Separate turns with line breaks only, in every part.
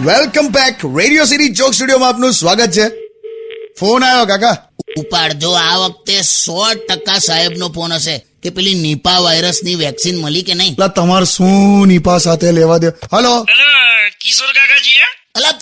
Welcome back. Radio city joke સ્ટુડિયોમાં આપનું સ્વાગત છે. ફોન આવ્યો કાકા.
ઉપાડજો. આ વખતે 100% સાહેબનો ફોન હશે કે પેલી નિપા વાયરસની વેક્સિન મળી કે નહીં.
તમારે શું નિપા સાથે લેવા દે. હલો
હેલો કિશોર કાકાજી
અલા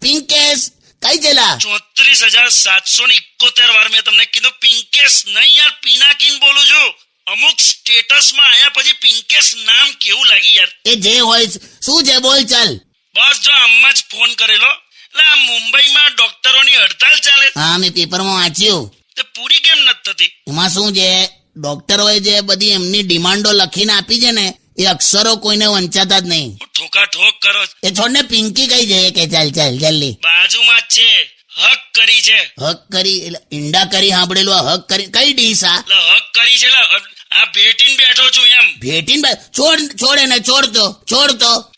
પિંકેશ કઈ જેલા
34,771 વાર મેં તમને કીધું પિંકેશ નહીં યાર, પિનાકીન બોલું છું. અમુક સ્ટેટસમાં આયા પછી પિંકેશ નામ કેવું લાગી યાર.
એ જે હોય શું છે બોલ ચાલ.
બસ જો આમાં જ ફોન કરેલો. એટલે આ મુંબઈમાં ડોક્ટરોની હડતાલ ચાલે.
હા મેં પેપરમાં વાંચ્યું.
તે પૂરી કેમ નથી થતી?
એમાં શું છે, ડોક્ટરોએ જે બધી એમની ડિમાન્ડો લખીને આપી છે ને એ અક્ષરો કોઈને વંચાતા જ નહીં.
ઠોકા ઠોક કરો.
એ છોડને પિંકી કઈ જાય કે ચાલ જલ્દી.
બાજુમાં જ છે. હક કરી છે.
હક કરી એટલે ઈંડા કરી સાંભળેલું. આ હક કરી કઈ ડીશ આ?
એટલે હક કરી છે. આ ભેટીને બેઠો છું એમ.
ભેટીને છોડ એને છોડ તો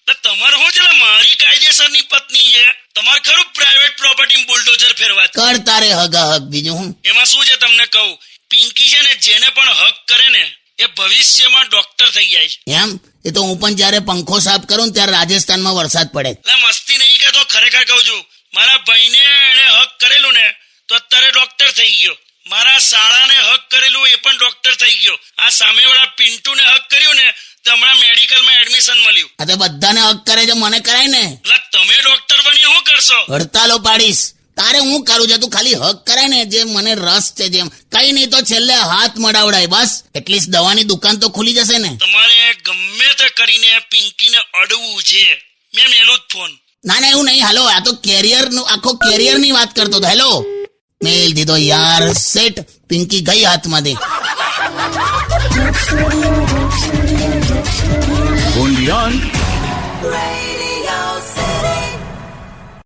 એટલે તમારે શું છે? મારી કાયદેસરની પત્ની છે. તમારે ખરું પ્રાઇવેટ પ્રોપર્ટી બુલડોઝર ફેરવા
કર તારે હક બીજું હું.
એમાં શું છે તમને કહું, પિંકી છે ને જેને પણ હક કરે ને એ ભવિષ્યમાં ડોક્ટર થઈ જાય છે.
એમ? એ તો હું પણ જયારે પંખો સાફ કરું ને ત્યારે રાજસ્થાનમાં વરસાદ પડે.
એટલે મસ્તી નહીં કહેતો, ખરેખર કહું છું. મારા ભાઈને એને હક કરેલું ને તો અત્યારે ડોક્ટર થઈ ગયો. મારા શાળાને હક કરેલું એ પણ ડોક્ટર થઈ ગયો. આ સામેવાળા પિન્ટુને હક કર્યું ને તો હમણાં મેડિકલમાં એડમિશન મળ્યું.
આ તો બધાને હક કરે છે, મને કરાય ને.
એટલે તમે ડોક્ટર બની શું કરશો?
હડતાલો પાડીશ. તારે હું કરું છું? તું ખાલી હક કરાય ને જે મને રસ છે જેમ. કઈ નહીં તો છેલ્લે હાથ મડાવડાય બસ. એટલીસ્ટ દવાની દુકાન તો ખુલી જશે ને.
તમારે ગમે તે કરીને પિંકીને અડવું છે. મેં મેલું જ ફોન.
ના એવું નહીં. હાલો આ તો આખો કેરિયર ની વાત કરતો હતો. હેલો મેલ દીધો યાર. સેટ પિંકી ગઈ હાથમાંથી.
Only on